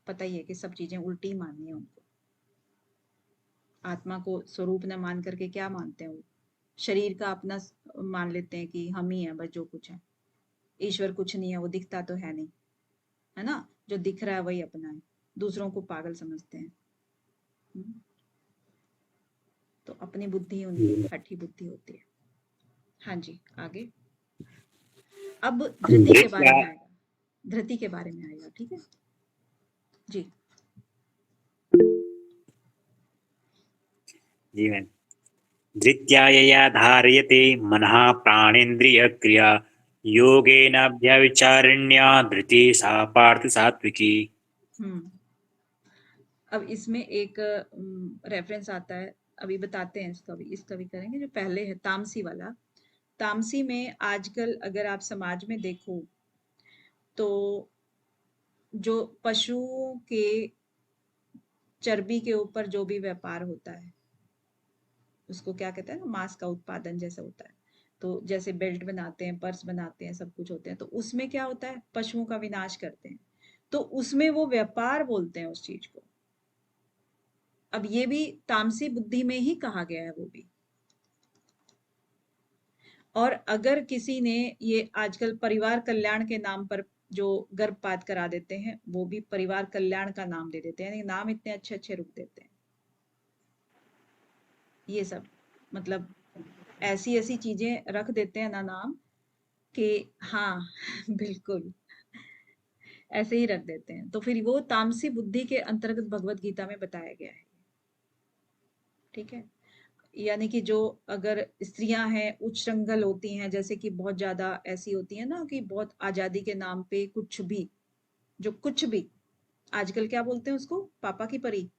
S2: पता ही है कि सब चीजें उल्टी ही माननी है उनको। आत्मा को स्वरूप न मान करके क्या मानते हैं वो? शरीर का अपना मान लेते हैं कि हम ही हैं बस जो कुछ है, ईश्वर कुछ नहीं है, वो दिखता तो है नहीं, है ना, जो दिख रहा है वही अपना है, दूसरों को पागल समझते हैं। तो अपनी बुद्धि उनकी हठी बुद्धि होती है। हाँ जी, आगे। अब धृति के बारे में आएगा, धृति के बारे में आएगा। ठीक है जी।
S1: जी मैम। धृत्या यया धार्यते मनः प्राणेन्द्रिय क्रिया योगेन अभ्यविचारिण्या धृति सा पार्थ सात्विकी।
S2: अब इसमें एक रेफरेंस आता है, अभी बताते हैं इसका भी करेंगे। जो पहले है तामसी वाला, तामसी में आजकल अगर आप समाज में देखो तो जो पशुओं के चर्बी के ऊपर जो भी व्यापार होता है, उसको क्या कहते हैं ना, मांस का उत्पादन जैसा होता है। तो जैसे बेल्ट बनाते हैं, पर्स बनाते हैं, सब कुछ होते हैं, तो उसमें क्या होता है, पशुओं का विनाश करते हैं, तो उसमें वो व्यापार बोलते हैं उस चीज को। अब ये भी तामसी बुद्धि में ही कहा गया है वो भी। और अगर किसी ने ये आजकल परिवार कल्याण के नाम पर जो गर्भपात करा देते हैं, वो भी परिवार कल्याण का नाम दे देते हैं, नाम इतने अच्छे अच्छे रुक देते हैं। ये सब मतलब ऐसी ऐसी चीजें रख देते हैं ना नाम कि हाँ बिल्कुल ऐसे ही रख देते हैं। तो फिर वो तामसी बुद्धि के अंतर्गत भगवत गीता में बताया गया है। ठीक है, यानी कि जो अगर स्त्रियां हैं उच्च श्रृंखल होती हैं, जैसे कि बहुत ज्यादा ऐसी होती है ना कि बहुत आजादी के नाम पे कुछ भी, जो कुछ भी आजकल क्या बोलते हैं उसको, पापा की परी,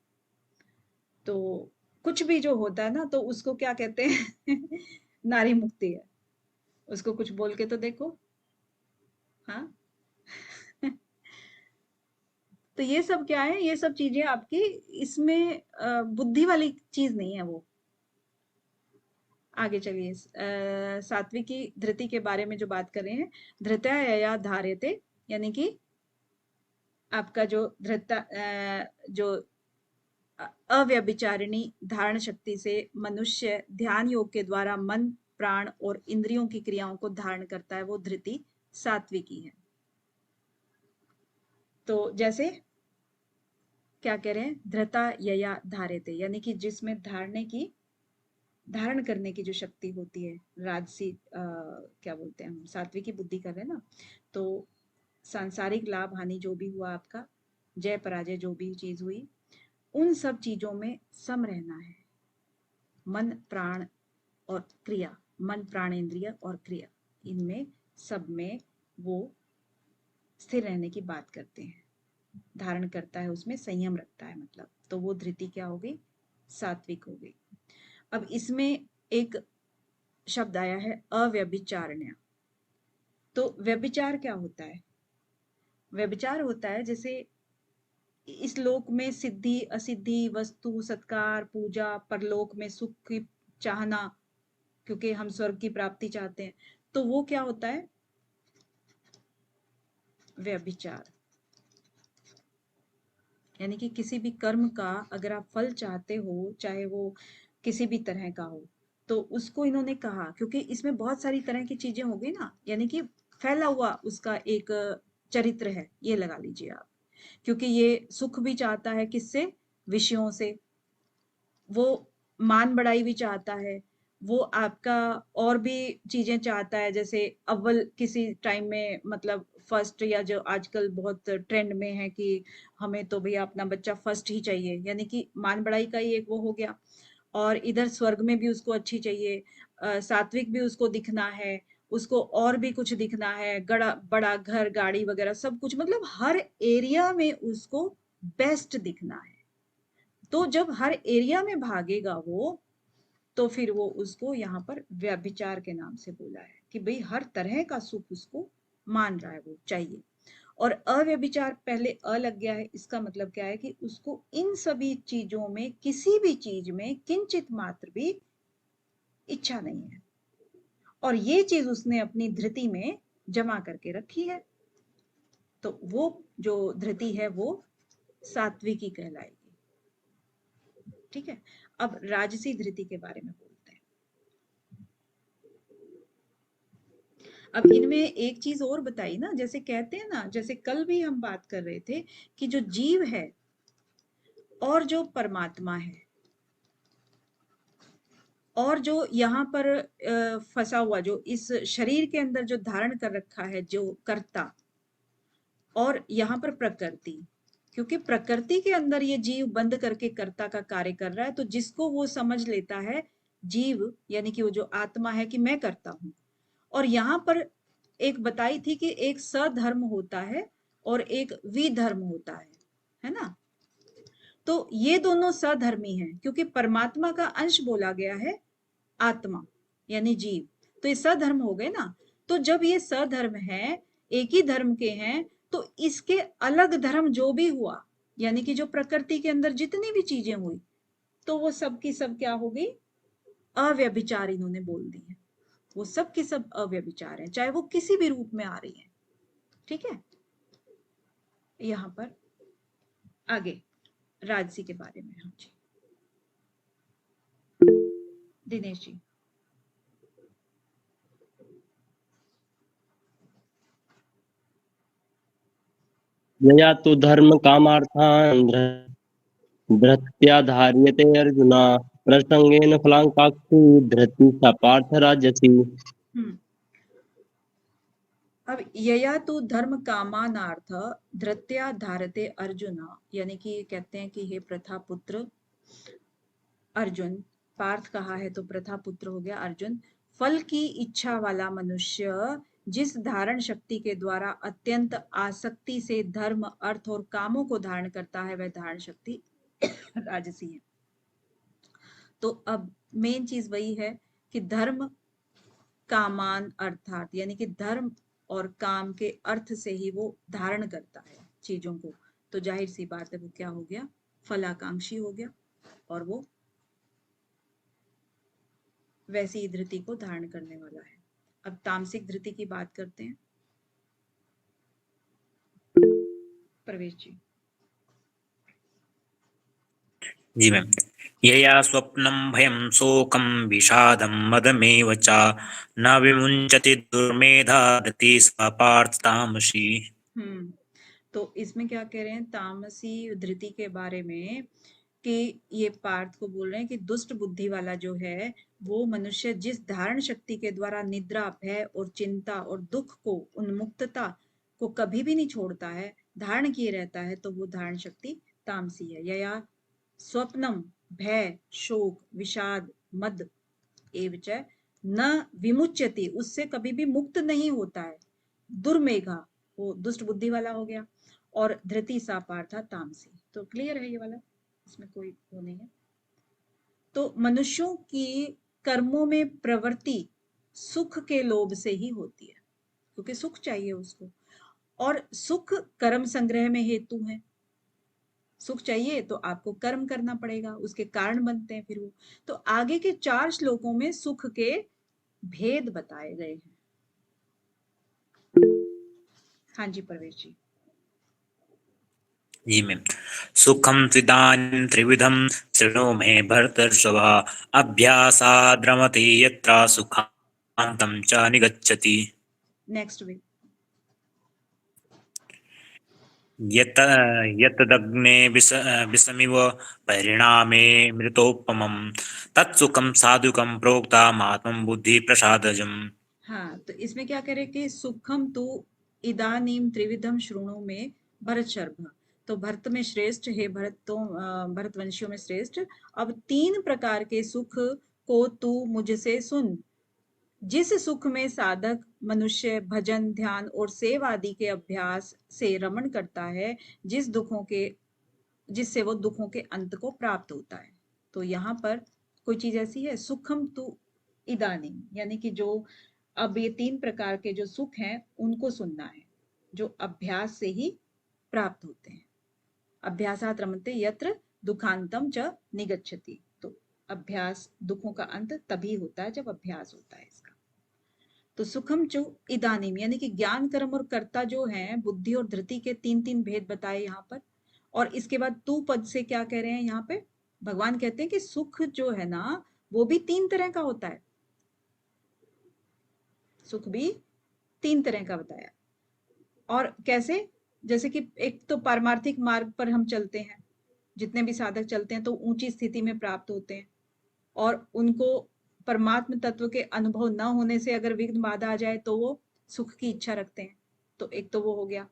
S2: तो कुछ भी जो होता है ना, तो उसको क्या कहते हैं नारी मुक्ति है। उसको कुछ बोल के तो देखो। हाँ तो ये सब क्या है, ये सब चीजें आपकी इसमें बुद्धि वाली चीज नहीं है वो। आगे चलिए, सात्विकी धृति के बारे में जो बात कर रहे हैं, धृत्या यया धार्यते, यानी कि आपका जो धृता जो अव्यभिचारिणी धारण शक्ति से मनुष्य ध्यान योग के द्वारा मन, प्राण और इंद्रियों की क्रियाओं को धारण करता है, वो धृति सात्विकी है। तो जैसे क्या कह रहे हैं, धृता यया धार्यते, यानी कि जिसमें धारण करने की जो शक्ति होती है, राजसी क्या बोलते हैं हम, सात्विकी बुद्धि कर रहे हैं ना, तो सांसारिक लाभ हानि जो भी हुआ आपका, जय पराजय जो भी चीज हुई, उन सब चीजों में सम रहना है। मन प्राण और क्रिया, मन प्राण इंद्रिय और क्रिया, इनमें सब में वो स्थिर रहने की बात करते हैं, धारण करता है, उसमें संयम रखता है, मतलब तो वो धृति क्या हो गई, सात्विक हो गई। अब इसमें एक शब्द आया है अव्यभिचारण्य। तो व्यभिचार क्या होता है? व्यभिचार होता है जैसे इस लोक में सिद्धि असिद्धि, वस्तु सत्कार, पूजा, परलोक में सुख की चाहना, क्योंकि हम स्वर्ग की प्राप्ति चाहते हैं, तो वो क्या होता है, व्यभिचार। यानी कि किसी भी कर्म का अगर आप फल चाहते हो, चाहे वो किसी भी तरह का हो, तो उसको इन्होंने कहा, क्योंकि इसमें बहुत सारी तरह की चीजें हो गई ना, यानी कि फैला हुआ उसका एक चरित्र है, ये लगा लीजिए आप। क्योंकि ये सुख भी चाहता है, किससे, विषयों से, वो मान बढ़ाई भी चाहता है, वो आपका और भी चीजें चाहता है, जैसे अव्वल किसी टाइम में, मतलब फर्स्ट, या जो आजकल बहुत ट्रेंड में है कि हमें तो भैया अपना बच्चा फर्स्ट ही चाहिए, यानी कि मान बढ़ाई का ही एक वो हो गया। और इधर स्वर्ग में भी उसको अच्छी चाहिए, सात्विक भी उसको दिखना है, उसको और भी कुछ दिखना है, बड़ा बड़ा घर गाड़ी वगैरह सब कुछ, मतलब हर एरिया में उसको बेस्ट दिखना है। तो जब हर एरिया में भागेगा वो, तो फिर वो उसको यहाँ पर व्यभिचार के नाम से बोला है कि भाई हर तरह का सुख उसको मान रहा है, वो चाहिए। और अव्यभिचार पहले अ लग गया है, इसका मतलब क्या है कि उसको इन सभी चीजों में, किसी भी चीज में किंचित मात्र भी इच्छा नहीं है, और ये चीज उसने अपनी धृति में जमा करके रखी है, तो वो जो धृति है वो सात्विकी कहलाएगी। ठीक है, अब राजसी धृति के बारे में बोलते हैं। अब इनमें एक चीज और बताई ना, जैसे कहते हैं ना, जैसे कल भी हम बात कर रहे थे कि जो जीव है और जो परमात्मा है, और जो यहाँ पर फंसा हुआ, जो इस शरीर के अंदर जो धारण कर रखा है, जो कर्ता, और यहाँ पर प्रकृति, क्योंकि प्रकृति के अंदर ये जीव बंद करके कर्ता का कार्य कर रहा है, तो जिसको वो समझ लेता है जीव, यानी कि वो जो आत्मा है, कि मैं करता हूं। और यहाँ पर एक बताई थी कि एक सधर्म होता है और एक विधर्म होता है ना। तो ये दोनों सधर्मी हैं, क्योंकि परमात्मा का अंश बोला गया है आत्मा यानी जीव, तो ये सधर्म हो गए ना। तो जब ये सधर्म है, एक ही धर्म के हैं, तो इसके अलग धर्म जो भी हुआ, यानी कि जो प्रकृति के अंदर जितनी भी चीजें हुई, तो वो सब की सब क्या हो गई, अव्यभिचार इन्होंने बोल दी है। वो सब की सब अव्यभिचार है, चाहे वो किसी भी रूप में आ रही है। ठीक है, यहाँ पर आगे राजसी के बारे में। हाँ जी दिनेश जी।
S3: यया तु धर्म कामार्थान् धृत्या धार्यते अर्जुन प्रसंगेन फलांकाक्षी धृति सा पार्थ राजसी।
S2: अब यया तो धर्म कामानार्थ धृत्या धारते अर्जुन, यानी कि कहते हैं कि हे प्रथा पुत्र अर्जुन, पार्थ कहा है तो प्रथा पुत्र हो गया अर्जुन, फल की इच्छा वाला मनुष्य जिस धारण शक्ति के द्वारा अत्यंत आसक्ति से धर्म अर्थ और कामों को धारण करता है, वह धारण शक्ति राजसी है। तो अब मेन चीज वही है कि धर्म कामान अर्थात, यानी कि धर्म और काम के अर्थ से ही वो धारण करता है चीजों को, तो जाहिर सी बात है वो क्या हो गया, फलाकांक्षी हो गया, और वो वैसी धृति को धारण करने वाला है। अब तामसिक धृति की बात करते हैं, प्रवेश जी।
S1: जी मैम। यया स्वप्नं भयं शोकं विषादं मदमेव च न विमुञ्चति दुर्मेधा धृति सा पार्थ तामसी।
S2: तो इसमें क्या कह रहे हैं तामसी धृति के बारे में, कि ये पार्थ को बोल रहे हैं कि दुष्ट बुद्धि वाला जो है, वो मनुष्य जिस धारण शक्ति के द्वारा निद्रा, भय और चिंता और दुख को, उन्मुक्तता को कभी भी नहीं छोड़ता है, धारण किए रहता है, तो वो धारण शक्ति तामसी है। या स्वप्नम भय शोक विषाद मद एवच न विमुच्यति, उससे कभी भी मुक्त नहीं होता है, दुर्मेघा वो दुष्ट बुद्धि वाला हो गया, और धृति सा पार्था तामसी। तो क्लियर है ये वाला, इसमें कोई वो नहीं है। तो मनुष्यों की कर्मों में प्रवृत्ति सुख के लोभ से ही होती है, क्योंकि सुख चाहिए उसको, और सुख कर्म संग्रह में हेतु है। सुख चाहिए तो आपको कर्म करना पड़ेगा, उसके कारण बनते हैं फिर वो। तो आगे के 4 श्लोकों में सुख के भेद बताए गए हैं। हाँ जी परवेश जी।
S1: जी मैम। सुखम त्विदानीं त्रिविधम शृणु मे भरतर्षभ, अभ्यासाद् रमते यत्र सुखान्तं च निगच्छति।
S2: Next week.
S1: यतदग्ने विषमिव परिणामे मृतोपमं, तत्सुखं साधुकं प्रोक्तमात्मं बुद्धि प्रसादजम्।
S2: हाँ, तो इसमें क्या करे कि सुखम तु इदानीम त्रिविधम श्रृणु में भरत शर्मा। तो भरत में श्रेष्ठ है, भरतवंशियों में श्रेष्ठ। अब 3 प्रकार के सुख को तू मुझसे सुन। जिस सुख में साधक मनुष्य भजन ध्यान और सेव आदि के अभ्यास से रमण करता है, जिससे वो दुखों के अंत को प्राप्त होता है। तो यहाँ पर कोई चीज ऐसी है, सुखम तु इदानीम, यानी कि जो अब ये 3 प्रकार के जो सुख हैं उनको सुनना है, जो अभ्यास से ही प्राप्त होते हैं। अभ्यासात् रमते यत्र दुखांतम च निगच्छति। तो अभ्यास, दुखों का अंत तभी होता है जब अभ्यास होता है इसका। तो सुखम चु इदानीम, यानी कि ज्ञान कर्म और कर्ता जो है, बुद्धि और धृति के 3 भेद बताए यहाँ पर। और इसके बाद तू पद से क्या कह रहे हैं यहाँ पे, भगवान कहते हैं कि सुख जो है ना वो भी 3 तरह का होता है। सुख भी 3 तरह का बताया। और कैसे, जैसे कि एक तो पारमार्थिक मार्ग पर हम चलते हैं, जितने भी साधक चलते हैं तो ऊंची स्थिति में प्राप्त होते हैं, और उनको परमात्म तत्व के अनुभव न होने से अगर विघ्न बाधा आ जाए तो वो सुख की इच्छा रखते हैं। तो एक तो वो हो गया।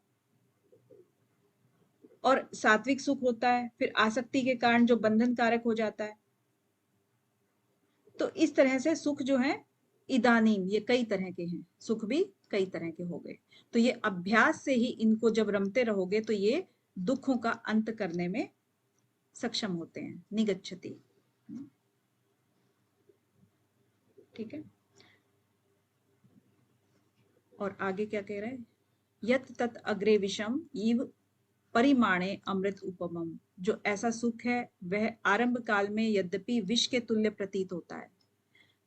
S2: और सात्विक सुख होता है, फिर आसक्ति के कारण जो बंधन कारक हो जाता है। तो इस तरह से सुख जो है इदानीम, ये कई तरह के हैं, सुख भी कई तरह के हो गए। तो ये अभ्यास से ही इनको जब रमते रहोगे तो ये दुखों का अंत करने में सक्षम होते हैं। निगच्छति, ठीक है। और आगे क्या कह रहे हैं, यत तत् अग्रे विषम इव परिमाणे अमृत उपमम। जो ऐसा सुख है वह आरंभ काल में यद्यपि विष के तुल्य प्रतीत होता है,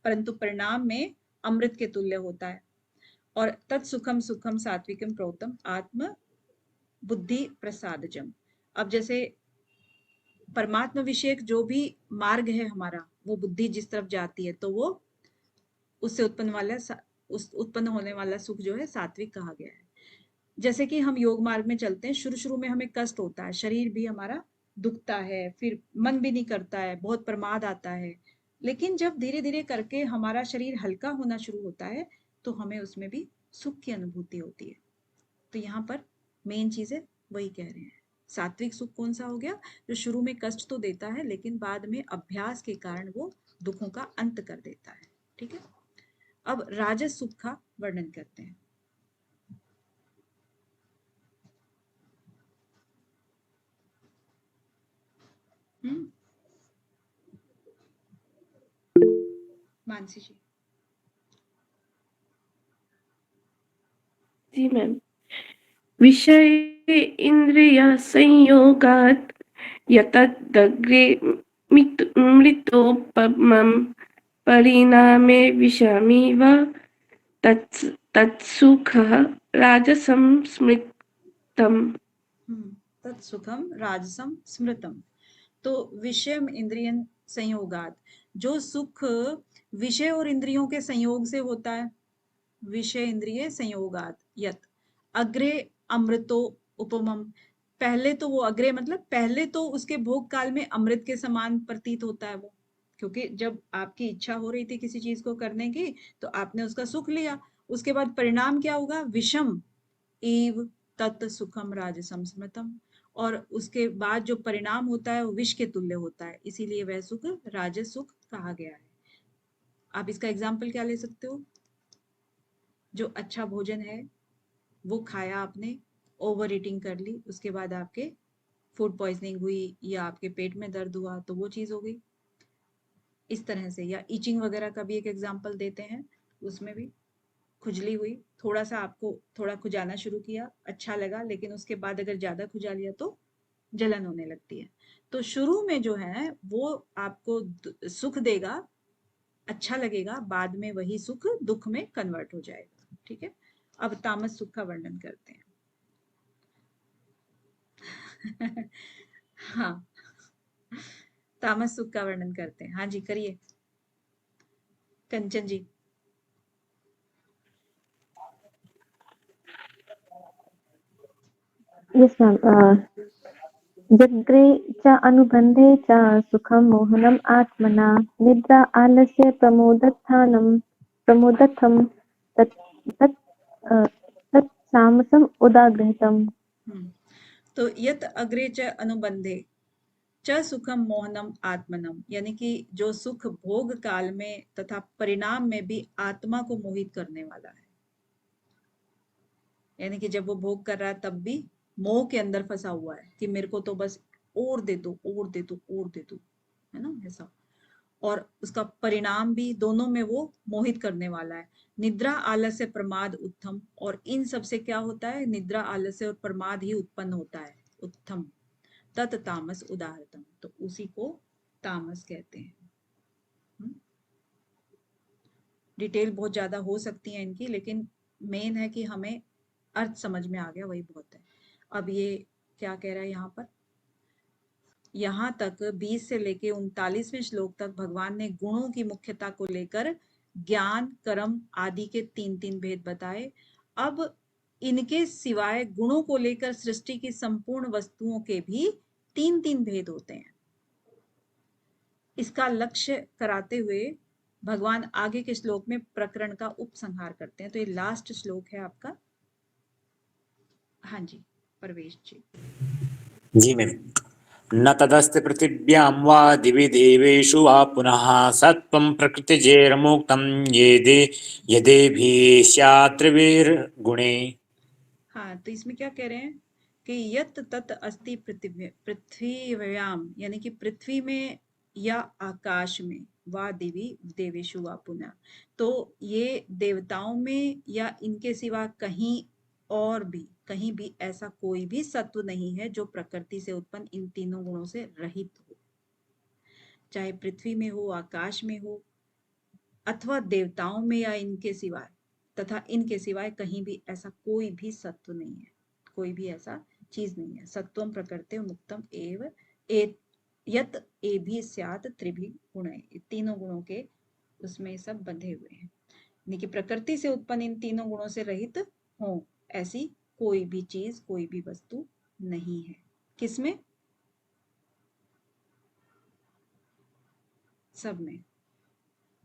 S2: परंतु परिणाम में अमृत के तुल्य होता है। और तत्सुखम सुखम सात्विकम प्रोतम आत्म बुद्धि प्रसादजम। अब जैसे परमात्मा विषयक जो भी मार्ग है हमारा, वो बुद्धि जिस तरफ जाती है तो वो उससे उत्पन्न होने वाला सुख जो है सात्विक कहा गया है। जैसे कि हम योग मार्ग में चलते हैं, शुरू शुरू में हमें कष्ट होता है, शरीर भी हमारा दुखता है, फिर मन भी नहीं करता है, बहुत प्रमाद आता है। लेकिन जब धीरे धीरे करके हमारा शरीर हल्का होना शुरू होता है तो हमें उसमें भी सुख की अनुभूति होती है। तो यहाँ पर मेन चीजें वही कह रहे हैं। सात्विक सुख कौन सा हो गया, जो शुरू में कष्ट तो देता है लेकिन बाद में अभ्यास के कारण वो दुखों का अंत कर देता है। ठीक है। अब राजस सुख का वर्णन करते हैं। मानसी जी।
S6: जी मैम। विषय इंद्रिय संयोगात् यतदग्रे मृतोपमं परिणामे विषमिव तत्सुखः राजसं स्मृतम्।
S2: तत्सुखम राजसम स्मृतम। तो विषय इंद्रियन संयोगात, जो सुख विषय और इंद्रियों के संयोग से होता है, विषय इंद्रिय संयोगात यत अग्रे अमृतो उपमम। पहले तो वो अग्रे मतलब पहले तो उसके भोग काल में अमृत के समान प्रतीत होता है वो, क्योंकि जब आपकी इच्छा हो रही थी किसी चीज को करने की तो आपने उसका सुख लिया। उसके बाद परिणाम क्या होगा, विषम एव तत् सुखम राजसम स्मृतम। और उसके बाद जो परिणाम होता है वो विष के तुल्य होता है, इसीलिए वह सुख राजस सुख कहा गया है। आप इसका एग्जाम्पल क्या ले सकते हो, जो अच्छा भोजन है वो खाया आपने, ओवर ईटिंग कर ली, उसके बाद आपके फूड पॉइजनिंग हुई या आपके पेट में दर्द हुआ, तो वो चीज हो गई इस तरह से। या ईचिंग वगैरह का भी एक एग्जांपल देते हैं, उसमें भी खुजली हुई, थोड़ा सा आपको थोड़ा खुजाना शुरू किया, अच्छा लगा, लेकिन उसके बाद अगर ज्यादा खुजा लिया तो जलन होने लगती है। तो शुरू में जो है वो आपको सुख देगा, अच्छा लगेगा, बाद में वही सुख दुख में कन्वर्ट हो जाएगा। ठीक है, अब तामस सुख का वर्णन करते हैं। हाँ, तामस सुख का वर्णन करते हैं। हाँ जी, करिए कंचन जी।
S7: Yes, ma'am. जग्रे च अनुबंधे च सुखं मोहनम् आत्मना निद्रा आलस्य प्रमोदत्थं तत् तत् तत् सामसम् उदागृहीतम्।
S2: तो यत अग्रे च अनुबंधे च सुखम मोहनम आत्मनम, यानी कि जो सुख भोग काल में तथा परिणाम में भी आत्मा को मोहित करने वाला है। यानी कि जब वो भोग कर रहा है तब भी मोह के अंदर फंसा हुआ है कि मेरे को तो बस और दे दो, और दे दो, और दे दो, है ना, ऐसा। और उसका परिणाम भी दोनों में वो मोहित करने वाला है। निद्रा आलस्य प्रमाद उत्तम, और इन सब से क्या होता है, निद्रा आलस्य और प्रमाद ही उत्पन्न होता है। उत्तम तत् तामस उदाहरतम, तो उसी को तामस कहते हैं। डिटेल बहुत ज्यादा हो सकती है इनकी, लेकिन मेन है कि हमें अर्थ समझ में आ गया, वही बहुत है। अब ये क्या कह रहा है यहाँ पर, यहाँ तक 20 से लेके 39वें श्लोक तक भगवान ने गुणों की मुख्यता को लेकर ज्ञान, कर्म आदि के 3-3 भेद बताए। अब इनके सिवाय गुणों को लेकर सृष्टि की संपूर्ण वस्तुओं के भी 3-3 भेद होते हैं। इसका लक्ष्य कराते हुए भगवान आगे के श्लोक में प्रकरण का उपसंहार करते हैं। तो ये लास्ट श्लोक है आपका। हाँ जी, परवेश जी।
S1: जी मैम। न तदस्ति पृथिव्यां वा दिवि देवेषु वा पुनः सत्त्वं प्रकृतिजैर्मुक्तं यदेभिः स्यात् त्रिभिर्गुणे।
S2: हाँ, तो इसमें क्या कह रहे हैं कि यत तत अस्ति पृथ्व्याम, यानी कि पृथ्वी में या आकाश में, वा दिवि देवेषु वा पुनः, तो ये देवताओं में या इनके सिवा कहीं और भी, कहीं भी ऐसा कोई भी सत्व नहीं है जो प्रकृति से उत्पन्न इन तीनों गुणों से रहित हो। चाहे पृथ्वी में हो, आकाश में हो, अथवा देवताओं में या इनके सिवाय, तथा इनके सिवाय कहीं भी ऐसा कोई भी सत्व नहीं है, कोई भी ऐसा चीज नहीं है। सत्वम प्रकृति मुक्तम एव यत ए भी स्यात् त्रिभि गुण, तीनों गुणों के उसमें सब बंधे हुए हैं। यानी कि प्रकृति से उत्पन्न इन तीनों गुणों से रहित हो ऐसी कोई भी चीज, कोई भी वस्तु नहीं है। किसमें? सब में।